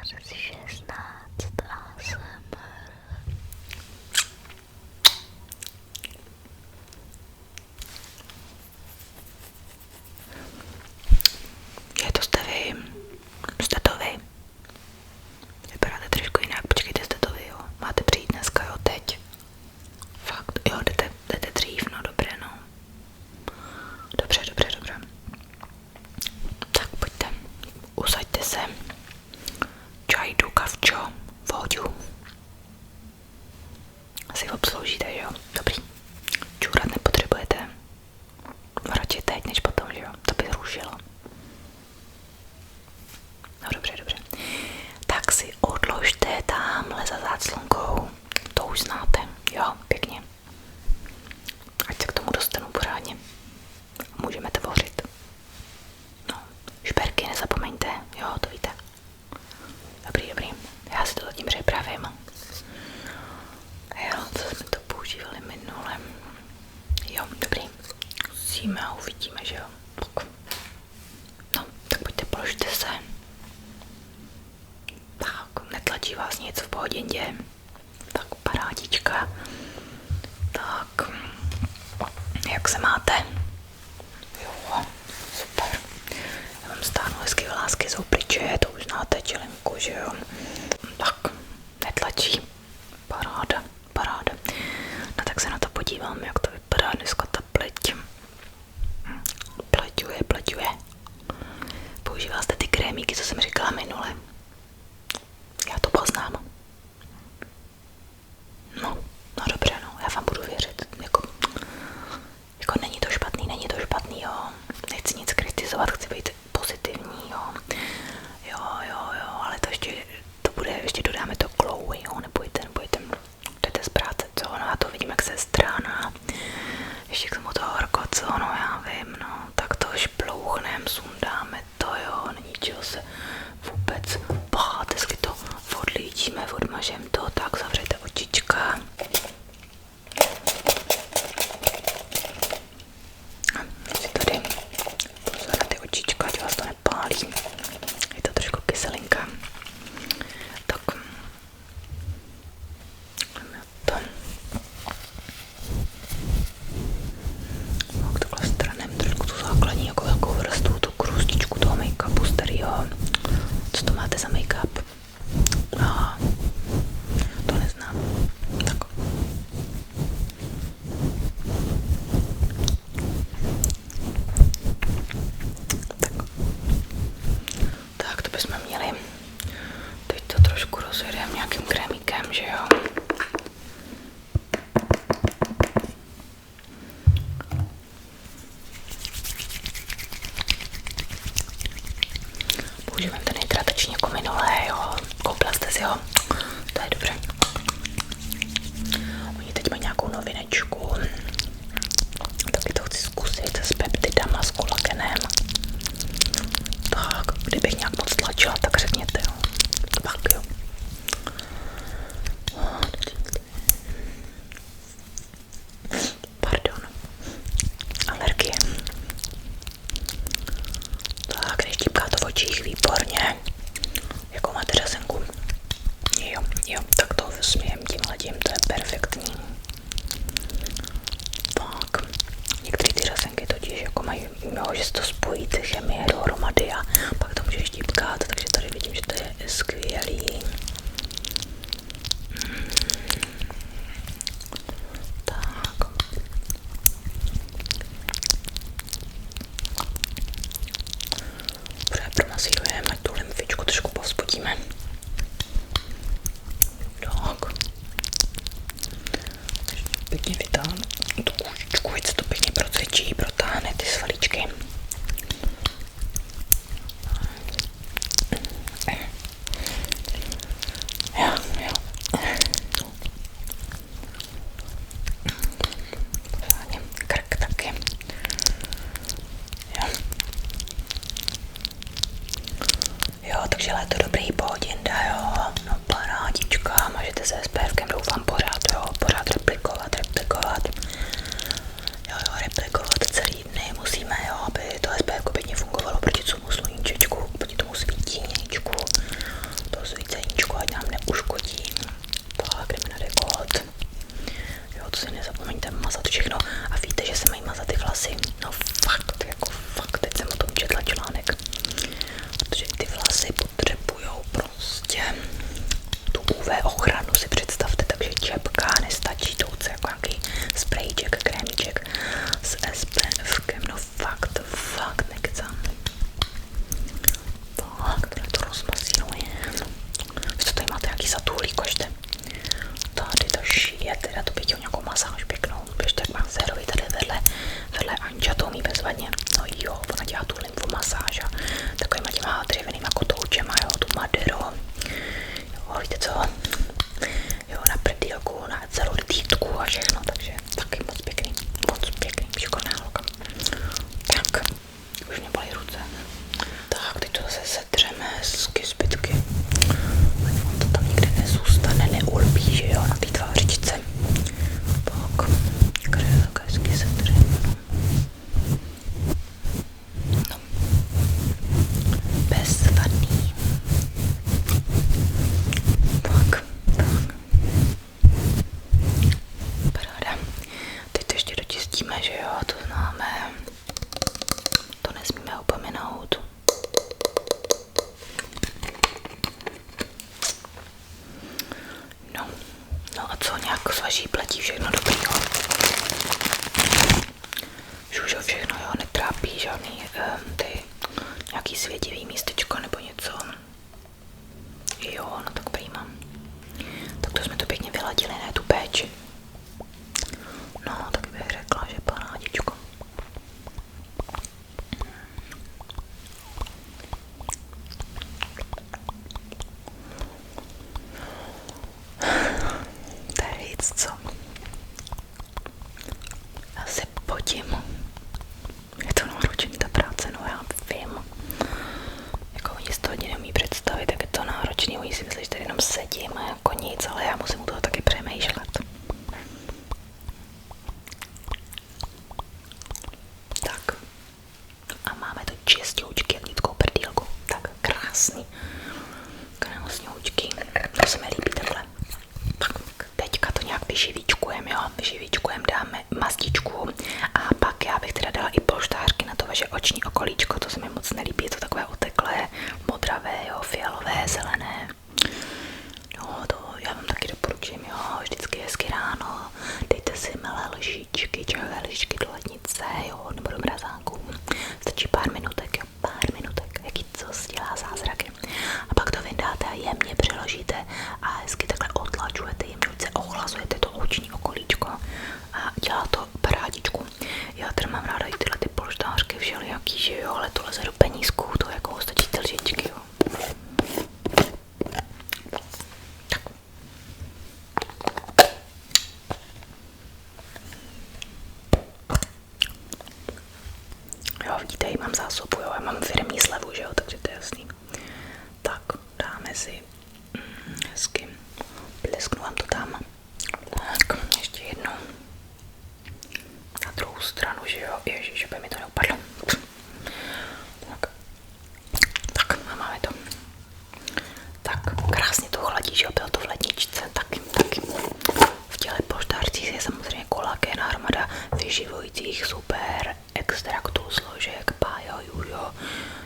16 ASMR. Je to jste vy? Jste to vy? Vypadáte trošku jinak, počkejte, jste to vy, jo? Máte přijít dneska, jo, teď? Fakt, jo, jdete dřív, no dobré, no. Dobře. Tak pojďte, usaďte se. Čaj, jdu, kavčo, vodu. Asi obsloužíte, jo? Dobrý. Čůrat nepotřebujete. Radši teď, než potom, že jo? To by zrušilo. No dobře. Tak si odložte tamhle za záclonkou. To už znáte, jo? Pěkně. Ať se k tomu dostanu pořádně. Můžeme tvořit. No, šperky nezapomeňte, jo, to víte. Dobrý. Já si to zatím připravím. Jo, co jsme to používali minule. Jo, dobrý. Musíme a uvidíme, že jo. No, tak pojďte, položte se. Tak, netlačí vás nic v pohodě. Tak, parádička. Tak, jak se máte? Jo, super. Já vám stáhnu hezky vlásky z obličeje, to už znáte, čelinku, že jo. Tak, netlačí. Paráda. No tak se na to podívám, jak to vypadá dneska ta pleť. Pleťuje. Používala jste ty krémíky, co jsem říkala minule. Já to poznám. No dobře, no, já vám budu věřit. Jako není to špatný, jo. Nechci nic kritizovat, chci být pozitivní, jo. Jo, ale to bude, ještě dodáme to glow, jo, nebojte, jdete z práce, co, no já to vidím jak sestrána. Ještě k tomu to horko, co, no já vím, no, tak to šplouchnem, sundáme to, jo, není čeho se vůbec bát, hezky to odlíčíme, odmažem to, tak zavřete očička. Si tady pozor na ty očička, ať vás to nepálí, je to trošku kyselinka. Tak, to. Tak takhle stranem trošku tu základní, jako velkou vrstvu, tu krustičku toho make-upu starýho. Co to máte za make-up? To neznám. Tak. Tak to bychom měli. Teď to trošku rozjedeme nějakým krémíkem, že jo? Používám ten hydratační jako minulé, jo? Koupila jste si ho? To je dobře. Oni teď mají nějakou novinečku. Taky to chci zkusit s peptidama, s kolagenem. Tak, kdybych nějak moc tlačila, tak řekněte, jo. Tak jo. Pardon. Alergie. Tak, když típká to v očích, výborně. Jakou máte řasenku? Jo, tak to smějem tímhletím, to je perfektní. Tak, některé ty řasenky totiž jako mají, že se to spojí, ty chemie dohromady a pak to můžeš típkat, takže tady vidím, že to je skvělý. Tak. Dobře, promasírujeme, tu lymfičku trošku povzbudíme. Tak. Pěkně vytáhnu tu kůžičku, ať se to pěkně procvičí, protáhne ty svalíčky. Jo. Pořádně, krk taky. Jo, takže léto dobrý. masáž pěknou. Běžte k masérovi tady vedle Anča, to umí bezvadně. No jo, ona dělá tu lymfomasáž a takovýma těma dřevěnýma kotoučema, jo, tu Madero. Jo, víte co? Jo, na prdýlku, na celulitítku a všechno, takže taky moc pěkný, šikovná holka. Tak, už mě bolí ruce. Tak, teď to zase setřeme hezky zbytky. Ať vám to tam nikde nezůstane, neulpí, že jo, na té tvářičce. Tak, tak hezky setřeme. No, bezvadný. Tak. Paráda. Teď to ještě dočistíme, že jo, to známe. To nesmíme opomenout. No a co, nějak s vaší pletí všechno dobrýho? Žužo všechno, jo, netrápí žádný ty nějaký svědivý místečko nebo něco. Jo, no tak prýma. Tak to jsme to pěkně vyladili, ne tu péči. No, tak bych řekla, že parádičko. To je víc, co? Já se potím. Je to náročný ta práce, no já vím. Jako oni si to hodně neumí představit, tak je to náročný. Oni si myslí, že tady jenom sedím a jako nic, ale já musím u toho taky přemýšlet. Tak. A máme to čistoučky, jak dětskou prdýlku. Tak krásný. Krásňoučky. To se mi líbí takhle. Tak teďka to nějak vyživíčkujeme, jo. Vyživíčkujeme, dáme mastičku a pak já bych teda dala i polštářky na to vaše oční okolíčko. To se mi moc nelíbí, je to takové oteklé, modravé, jo, fialové, zelené. Jo, to já vám taky doporučím, jo, vždycky hezky ráno. Dejte si malé lžičky, čajové lžičky do lednice, jo, nebo do mrazánku. Stačí pár minutek, jo, pár minutek, jaký co dělá zázraky. A pak to vyndáte a jemně přeložíte a hezky takhle otlačujete, jemňučce ochlazujete to oční okolíčko a dělá to parádičku. Já teda mám ráda i tyhle ty polštářky všelijaký, že jo, ale to leze do penízků, to jako stačí ty lžičky, jo. Jo, vidíte, mám zásobu, jo, já mám firemní slevu, že jo, takže to je jasný. Tak, dáme si hezky, plesknu vám to tam. Tak, ještě jednou. Na druhou stranu, že jo, ježiš, aby mi to neupadlo. Tak, a máme to. Tak, krásně to chladí, že jo, bylo to v ledničce, taky. V těle polštářcích je samozřejmě kolagén, hromada vyživujících super extraktů, složek, pájojů,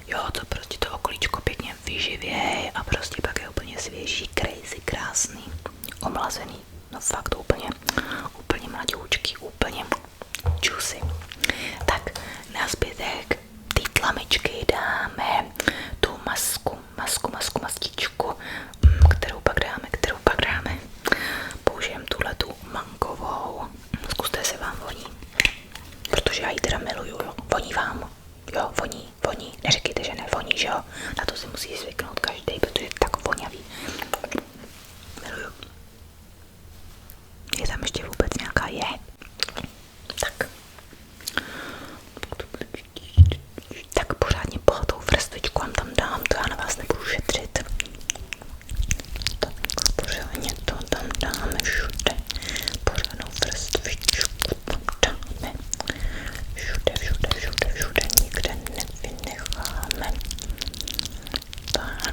jo, to prostě to okolíčko pěkně vyživěj a prostě pak je úplně svěží, crazy, krásný, omlazený, no fakt úplně mladoučky, úplně juicy. Tak na zbytek ty tlamičky dáme tu mastičku, kterou pak dáme. Použijem tuhletu mangovou. Zkuste se vám voní. Protože já ji teda miluju, jo. Voní vám. Jo, voní. Neříkejte, že nevoní, že jo. Na to si musí zvyknout každý, protože je tak voňavý. Miluju. Je tam ještě vůbec nějaká Tak pořádně bohatou vrstvičku vám tam dám, to já na vás nebudu šetřit. Tak pořádně to tam dáme všude. Pořádnou vrstvičku tam dáme. Všude, nikde nevynecháme. Tak.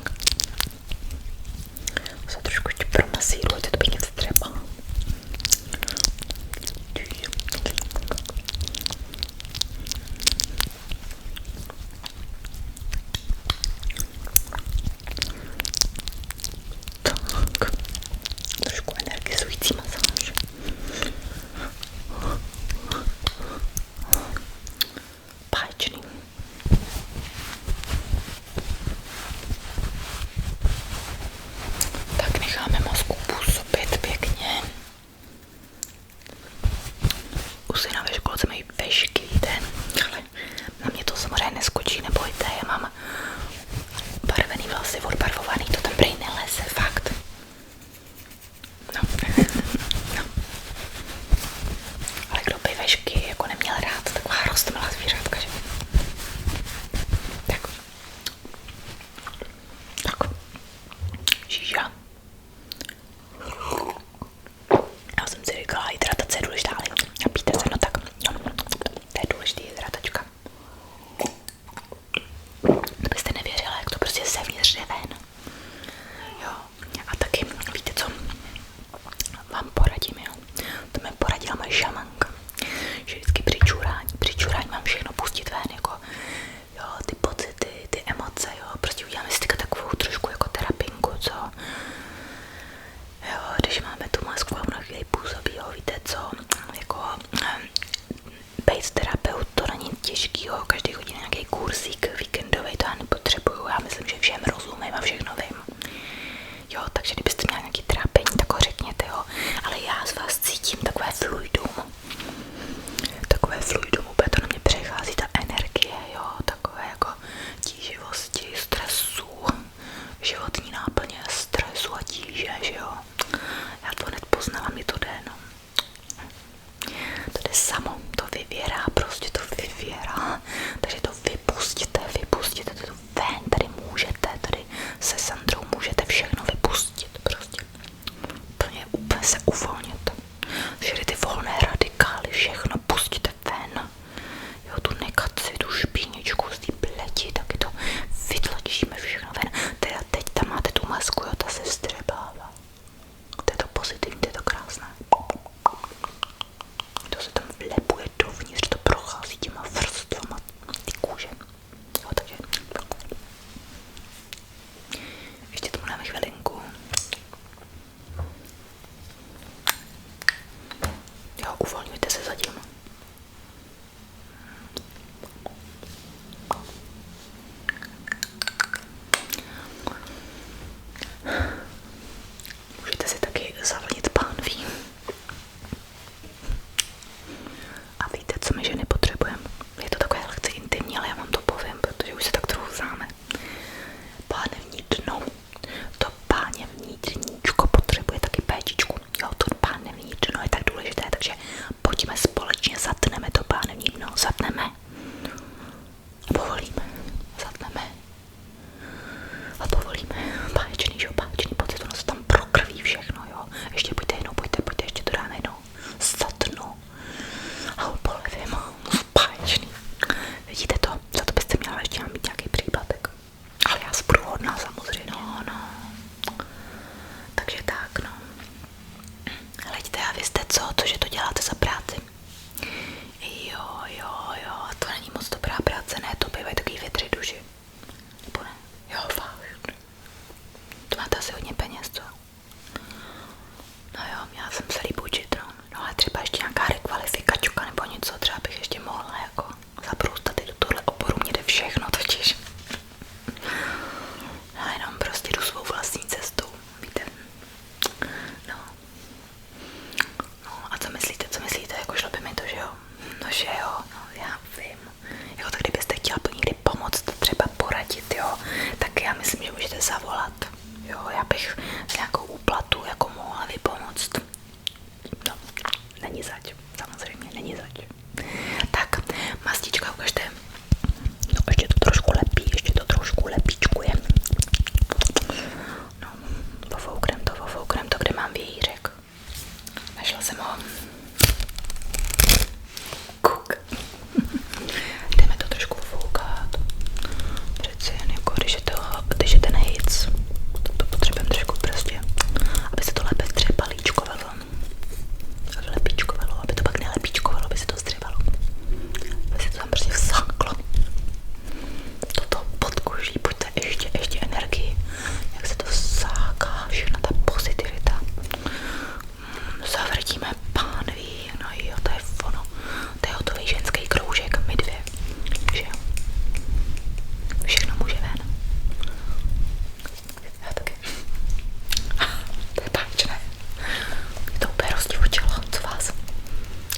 Žíža. Já jsem si říkala, hydratace je důležitá, ale napijte se, no tak, no, to je důležitý hydratačka. To byste nevěřila, jak to prostě zevnitř jde ven. Jo, a taky, víte co, vám poradím, jo. To mi poradila moje šamanka, že vždycky při čurání mám všechno pustit ven, jako, jo, ty pocity, ty emoce, jo, prostě uděláme si takovou trošku jako terapinku, co, jo, když máme tu masku a na chvíli působí, jo, víte co, jako, být terapeut, to není těžký, jo, každý hodí nějaký kursík víkendový, to já nepotřebuju, já myslím, že všem rozumím a všechno vím. Jo, takže kdybyste měli nějaký trápení, tak ho řekněte, jo, ale já z vás cítím takové fluidum, úplně to na mě přechází ta energie, jo, takové jako tíživosti, stresu, životní náplně, stresu a tíže, že jo, já to hned poznala, mi to jde, no. To jde samo, to vyvěrá, prostě to vyvěrá, takže to vypustíte to ven, tady můžete, tady se Sandrou můžete všechno vypustit, prostě úplně se uvolnit, všechny ty volné radikály, všechno pustíte ven, jo, tu negaci, tu špíničku z té pleti, taky to vytlačíme všechno ven, teda teď tam máte tu masku, jo, ta se vstřebává, to je to pozitivní, to je to krásné. To se tam vlepuje dovnitř, to prochází těma vrstvama ty kůže. Jo, takže ještě tomu dáme chvilinku. Jo, uvolňujte se zatím. Můžete si taky zavlnit pánví. A víte, co my ženy potřebujeme? Je to takové lehce intimní, ale já vám to povím, protože už se tak trochu známe. Pánevní dno. To pánevní dníčko potřebuje taky péčičku. Jo, to pánevní dno je tak důležité, takže pojďme společně, zatneme to pánevní dno. Zatneme. Povolíme. Zatneme. A povolíme. Báječný, jo, báječný pocit, ono se tam prokrví všechno, jo. Ještě pojďte jednou, pojďte, ještě to dáme jednou. Zatnu. A polevím, báječný. Vidíte to? Za to byste měla ještě mít nějaký příplatek. Ale já jsem průhodná samozřejmě, no. Takže tak, no. Hleďte a vy jste co, že to děláte za práci? Jo, to není moc dobrá práce, ne, to bývají takový větři duši. Nebo ne? Jo, fakt. To máte asi hodně peněz, co? No jo, měla jsem se líp učit, no ale třeba ještě nějaká rekvalifikačka nebo něco, třeba bych ještě mohla jako zabroustat i do tohle oboru, mě jde všechno totiž. Já jenom prostě jdu svou vlastní cestou, víte. No a co myslíte, jako šlo by mi to, že jo? No že jo, no já vím. Jako tak kdybyste chtěla někdy pomoct, třeba poradit, jo, tak já myslím, že můžete zavolat. Jo, já bych s nějakou úplatu jako mohla vypomoct. No, není zač, samozřejmě, není zač. Tak, mastička ukažte. No, ještě to trošku lepíčkuje. No, pofouknem to, kde mám vějířek. Našla jsem ho. Kuk. Jdeme to trošku foukat. Přeci jen jako, když je ten hejc, to potřebujeme trošku prostě, aby se to lépe vstřepalíčkovalo. Lepíčkovalo, aby to pak nelepíčkovalo, aby se to vstřebalo. Aby se to tam prostě vsáklo. Toto pod koží, pojďte ještě energii. Jak se to vsáká, všechna ta pozitivita. Zavrtíme pánví, no jo, to je ono. To je hotový ženský kroužek, my dvě. Že jo? Všechno může ven. Já taky. To je páčné. Je to úplně rozdivočilo, co vás?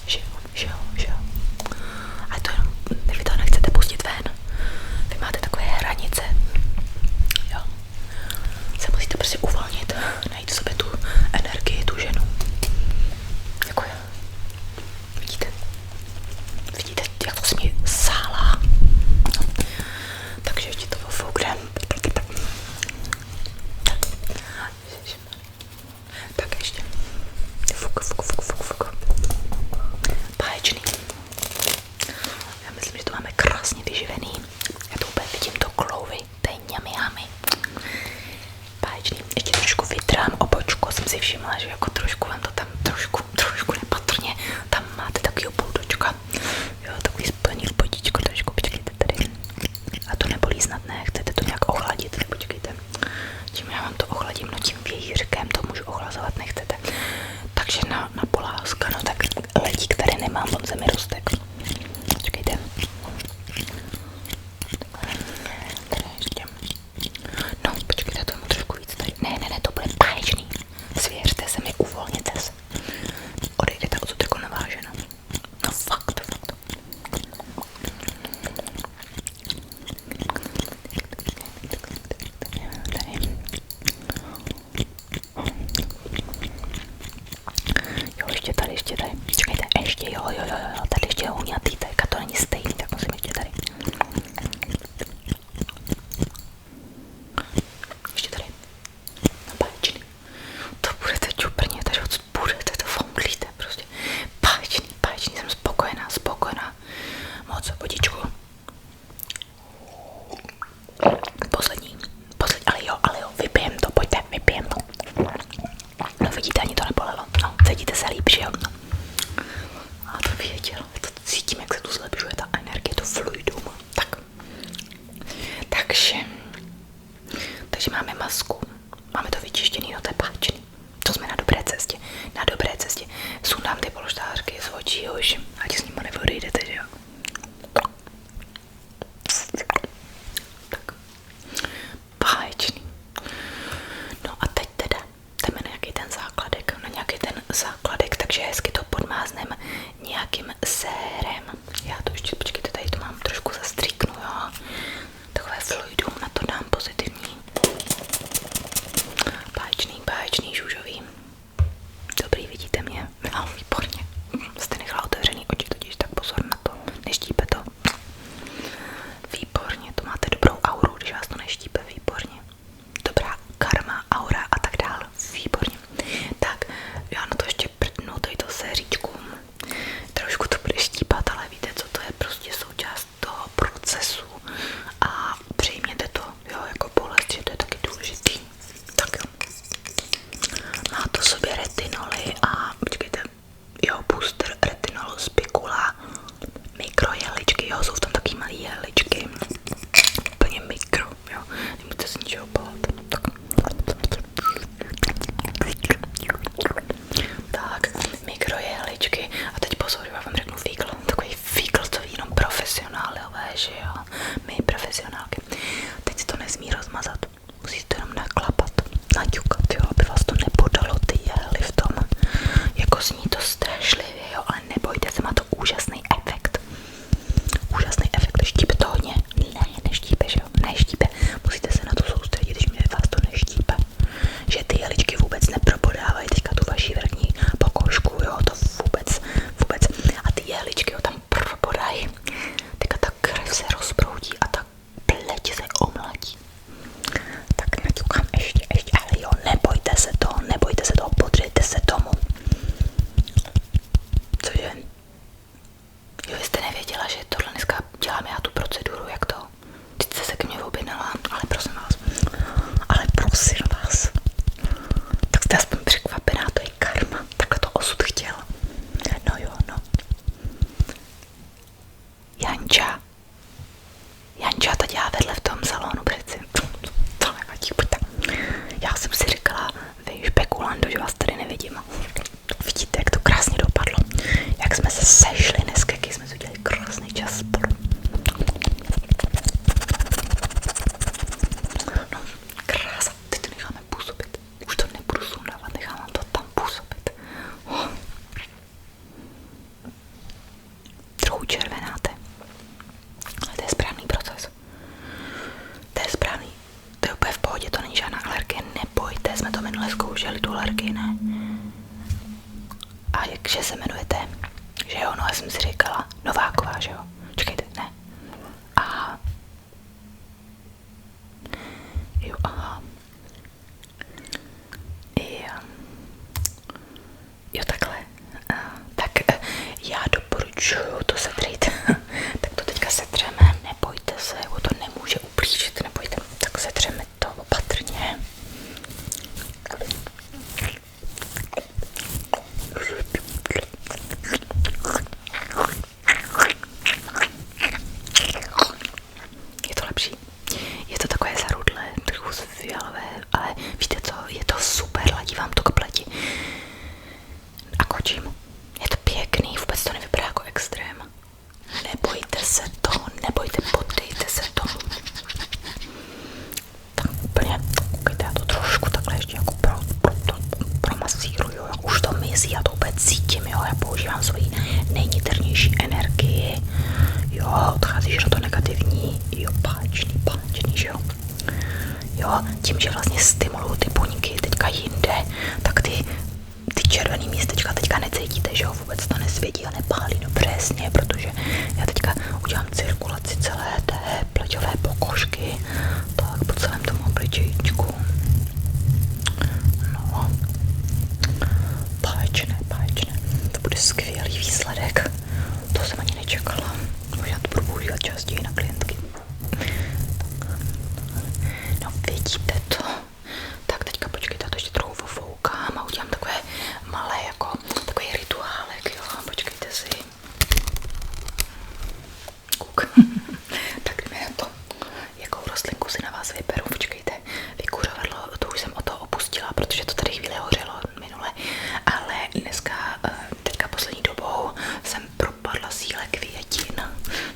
Že jo. Ale to jenom, vy to nechcete pustit ven. Vy máte takové hranice. Jo. Se musíte prostě uvolnit, najít v sobě tu energii, tu ženu. Jako já. Vidíte, jak to se mi sálá. No. Takže ještě to pofouknem. Báječný. Já myslím, že to máme krásně vyživený. Já to úplně vidím, to klouvy, to je ňami. Báječný. Ještě trošku vytrám obočku, jsem si všimla, že jako trošku vám to tam trošku nepatrně, tam máte takovýho půldočka. Jo, takový splný obotičko, trošku, počkejte tady. A to nebolí snad, ne? Chcete to nějak ochladit? Počkejte. Tím já vám to ochladím, no tím vějířkem to můžu ochlazovat, nechcete. Takže na Poláska, no tak ledík tady nemám, on se mi roztek. Počkejte. Tady ještě. No, počkejte, to mu trošku víc tady. Ne, to bude báječný. Svěřte se mi, uvolněte se. Odejdete odsud jako naváženo. No fakt. Tady. Jo, ještě tady. Čekajte, ještě, jo, tady ještě je uňatý, tak to není stejný, tak musím ještě tady. Ještě tady. No báječný. To budete čuprně, tady odsud budete, to famglíte prostě. Báječný, jsem spokojená. Moc, podičku. Poslední, ale jo, vypijem to, pojďte, vypijem to. No vidíte, ani to nebolelo, no, cítíte se líp, že jo? A to věděl, to cítím, jak se tu zlepšuje ta energie, to fluidum, tak. Takže máme masku, máme to vyčištěný, no to je páčný. To jsme na dobré cestě. Sundám ty polštářky z očí už, ať s nimi neodejdete, že jo? Tak. Báječný. No a teď teda jdeme na nějaký ten základek, takže hezky to podmáznem nějakým sérem. Já to ještě, počkejte, tady to mám trošku zastříknu, jo. Takové fluidum, na to dám pozitivní. Báječný, žužový. Dobrý, vidíte mě? No, výborně. Jste nechala otevřený oči, totiž tak pozor na to. Neštípe to. Výborně, to máte dobrou auru, když vás to neštípe, výborně. Dobrá karma, aura a tak dál, výborně. Tak, já na to ještě prdnu, tady to séříčku. Trošku to bude štípat, ale víte co, to je prostě součást toho procesu. A přejměte to, jo, jako bolest, že to je taky důležitý. Tak jo. Má to v sobě retinoly a, počkejte, jo, booster, retinol, spikula, mikrojehličky, jo, jsou v tom taky malý jehličky. Úplně mikro, jo, nemůžete se ničeho bát. Tak, mikrojehličky a teď pozor, já vám řeknu fígl, takový fígl, co ví jenom profesionálové, že jo, my profesionálky. Teď si to nesmí rozmazat, musíte to jenom naklapat, naťukat, jo, aby vás to nepodalo ty jehly v tom, jako zní to strašlivě, jo, ale nebojte se, má to úžasný efekt, štípe to hodně, ne, neštípe, že jo, neštípe, musíte se na to soustředit, když vás to neštípe, že ty jehličky vůbec nepropodávají teďka tu vaši vrchní pokožku, jo, to vůbec, a ty jehličky, jo, tam propodají, teďka ta krev se rozproudí a ta pleť se omladí. Tak naťukám ještě, ale jo, nebojte se toho, podřejte se tomu. Cože? Jo, jste nevěděla, že tohle dneska dělám já tu proceduru, jak to? Teď jste se ke mně objednala, ale prosím vás. Tak jste aspoň překvapená, to je karma, takhle to osud chtěl. No jo, no. Janča to dělá vedle v tom salonu přeci. To nevadí, pojďte. Já jsem si říkala, vy špekulando, že vás tady nevidím. Vidíte, jak to krásně dopadlo. Jak jsme se sešli dneska, jaký jsme si udělali krásný čas spolu. No, krása, teď to necháme působit. Už to nebudu sundávat, nechám to tam působit. Trochu červenáte. Ale to je správný proces. To je správný. To je úplně v pohodě, to není žádná alergie. Nebojte, jsme to minule zkoušeli, tu alergii, ne? A jakže se jmenujete? Že jo, no já jsem si říkala Nováková, že jo? Čekejte, ne? Aha. Jo, aha. Jo, takhle. jinde, tak ty červený místečka teďka necítíte, že jo, vůbec to nesvědí a nepálí, no přesně, protože já teďka udělám cirkulaci celé té pleťové pokožky, tak po celém tomu obličejčku. No, báječné, to bude skvělý výsledek, to jsem ani nečekala, možná to budu používat častěji na klientky. No vidíte to, tak teďka počkejte, to ještě trochu fofoukám a udělám takové malé, jako takový rituálek, jo, počkejte si. Kuk. Tak jdeme na to, jakou rostlinku si na vás vyberu, počkejte, vykuřovadlo, to už jsem o to opustila, protože to tady chvíli hořelo minule, ale dneska, teďka poslední dobou jsem propadla síle květin,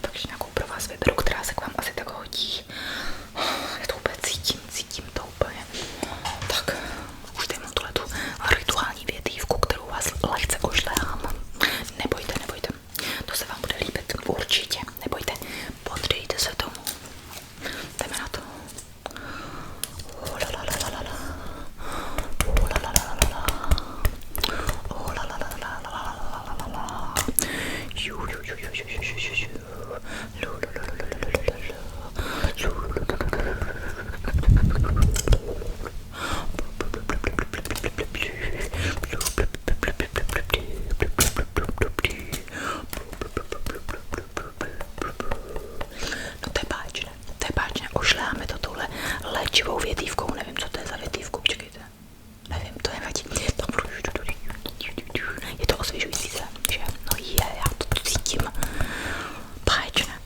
takže nějakou pro vás vyberu, která se k vám asi tak hodí. Já to úplně cítím to úplně. Tak, už tady mám tuhletu rituální větívku, kterou vás lehce ošlehám. Nebojte, to se vám bude líbit určitě, nebojte, podřejte se tomu. Jdeme na to. No to je báječné, ošleháme to touhle léčivou větívkou, nevím, co to je za větívku, počkejte, nevím, to nevadí, je to osvěžující se, že, no já to cítím, báječné,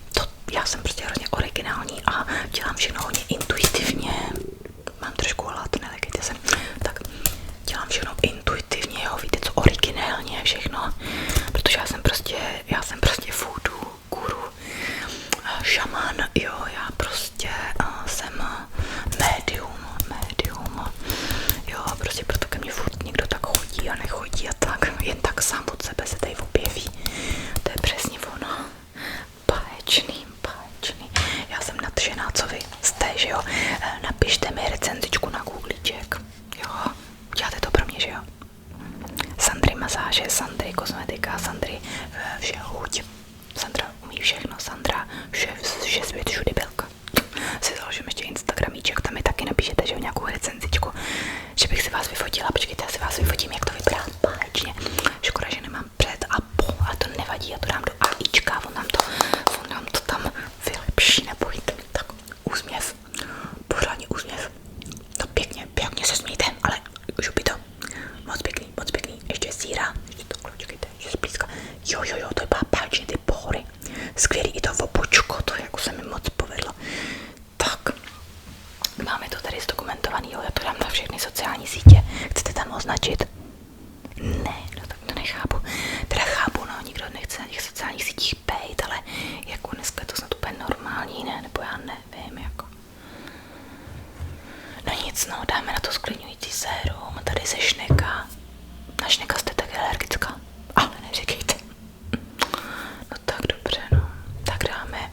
já jsem prostě hrozně originální a dělám všechno hodně intuitivně, mám trošku hlad, nelekejte se, tak dělám všechno intuitivně, jo, víte co, originálně všechno, protože já jsem prostě voodoo guru, šaman, jo, já prostě jsem médium, jo, prostě proto ke mně furt někdo tak chodí a nechodí a tak, jen tak sám od sebe se tady objeví, to je přesně ono, báječný, já jsem nadšená, co vy jste, že jo, napište mi recenzičku na Googlíček, jo, uděláte to pro mě, že jo, Sandry masáže, Sandry kosmetika, Sandry všeho chuť. Sandra umí všechno, Sandra vše svět všudy bylka. Si založím ještě Instagramíček, tam mi taky napíšete, že jo, nějakou recenzičku, že bych si vás vyfotila, počkejte, já si vás vyfotím, jak to vypadá báječně. Škoda, že nemám před a po, ale to nevadí, já to dám do AIčka, on nám to tam vylepší, nebojte. Tak, úsměv, pořádně úsměv, to pěkně se smějte, ale župí to, moc pěkný, ještě síra, ještě to, počkejte, ještě zblízka, jo, to je báječně ty pohory, skvělý i to obočko, to jako se mi moc povedlo. Tak, máme to tady zdokumentovaný, jo, já to dám na všechny sociální sítě, chcete tam označit? Ne, no tak to nechápu, teda chápu, no, nikdo nechce na těch sociálních sítích bejt, ale jako dneska je to snad úplně normální, ne, nebo já nevím, jako. No nic, no, dáme na to sklidňující sérum, tady se šneka. Na šneka jste taky alergická, ale neříkejte. No tak dobře, no, tak dáme,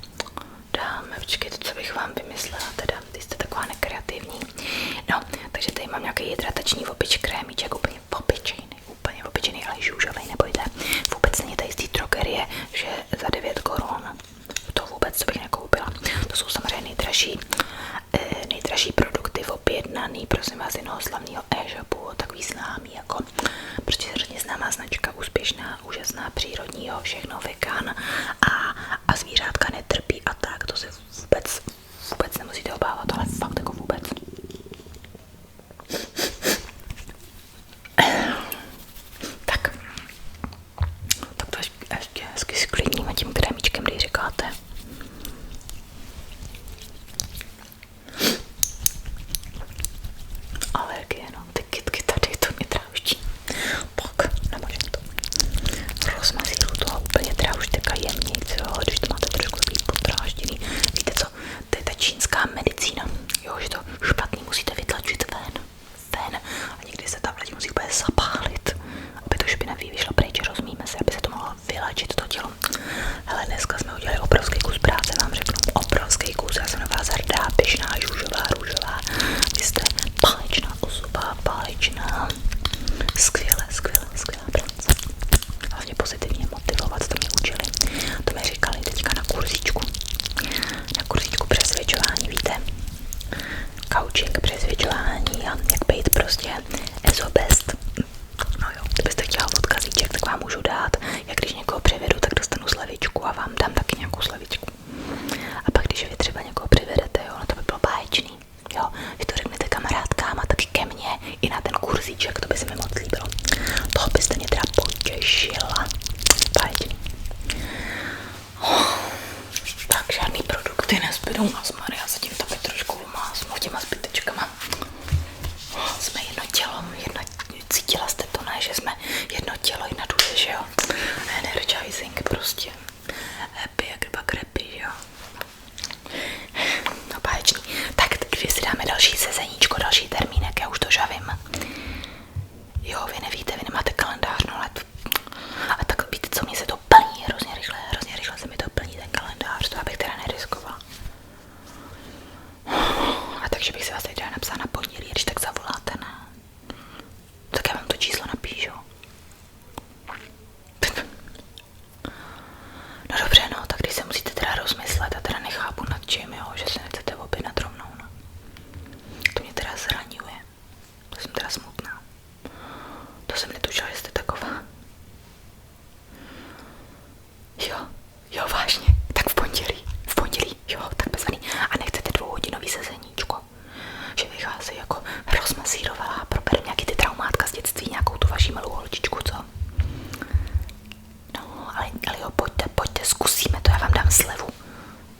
počkejte, co bych vám vymyslela, teda, ty jste taková nekreativní. No, takže tady mám nějaký hydratační opič krémíček, úplně obyčejný, ale žůžovej, nebojte. Vůbec není tady z té drogerie, že za 9 korun, to vůbec bych nekoupila. To jsou samozřejmě nejdražší produkty objednaný, prosím vás, jednoho slavného e-shopu, takový známý, jako prostě hrozně známá značka, úspěšná, úžasná, přírodního, všechno vegan a zvířátka netrpí a tak, to se vůbec nemusíte obávat, ale fakt jako vůbec. Tak to ještě hezky sklidníme tím krémíčkem, když říkáte. Alergie, no, ty kytky tady, to mě trápí. Pak, nemůžu to rozmazíru toho úplně báječná. Skvělá práce. Hlavně pozitivně motivovat, to mě učili. To mi říkali teďka na kurzíčku. Na kurzíčku přesvědčování, víte? Coaching, přesvědčování a jak být prostě ezobest. No jo, kdybyste chtěla odkazíček, tak vám můžu dát. Jak když někoho převedu, tak dostanu slevičku a vám dám taky nějakou slevičku. A pak když vy třeba někoho přivedete, jo, no to by bylo báječný. Jo, vy to řeknete kamarádkám a taky ke mně i na ten kurzíček, to by se mi moc líbilo. Toho byste mě teda potěšila. Báječný. Tak žádný produkty nezbydou nás, Maria, zatím to by trošku umásnu těma zbytečkama. Jsme jedno tělo, cítila jste to, ne, že jsme jedno tělo, jedna duše, že jo? Energizing prostě. Happy jak ryba krepy, že jo? No báječný. Tak když si dáme další sezeníčko, další termínek, já už to žavím. Jo, vy nevíte, vy nemáte kalendář, no ale a tak víte co, mě se to plní hrozně rychle se mi to plní ten kalendář, to abych teda neriskovala. A takže bych si vás tady dala napsat na pondělí, když tak zavoláte, ne? Tak já vám to číslo napíšu. No dobře, no, tak když se musíte teda rozmyslet a teda nechápu nad čím, jo, že se nechcete objednat rovnou, no. To mě teda zraňuje. To jsem teda smutná. To jsem netušila, že jste taková. Jo, vážně. Tak v pondělí, jo, tak bezvaný. A nechcete 2hodinový sezeníčko. Že bych vás jako rozmasírovala a proberem nějaký ty traumátka z dětství, nějakou tu vaši malou holčičku, co? No, ale jo, pojďte, zkusíme to, já vám dám slevu.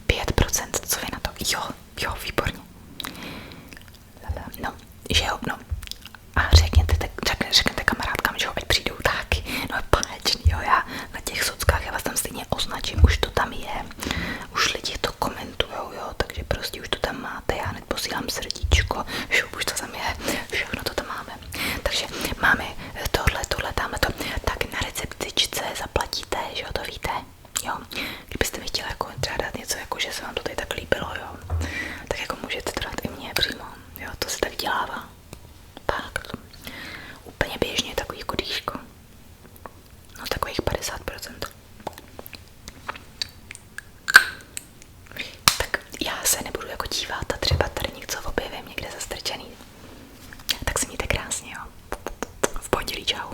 5%, co vy na to? Jo, výborně. No, že jo, no. A řekněte kamarádkám, že jo, ať přijdou taky. No, báječný, jo, já na těch sockách, já vás tam stejně označím, už to tam je. Už lidi to komentujou, jo, takže prostě už to tam máte, já hned posílám srdíčko, už to tam je, všechno to tam máme. Takže máme tohle, dáme to, tak na receptičce zaplatíte, že jo, to víte, jo. Kdybyste mi chtěla jako třeba dát něco, jako že se vám to tady tak líbilo, jo, tak jako můžete to dát i mně přímo, jo, to se tak dělává. Tak, úplně běžně takový kodíško. No takových 50%. Tak já se nebudu jako dívat a třeba tady něco objevím někde zastrčený. Tak se mějte krásně, jo. V pondělí, čau.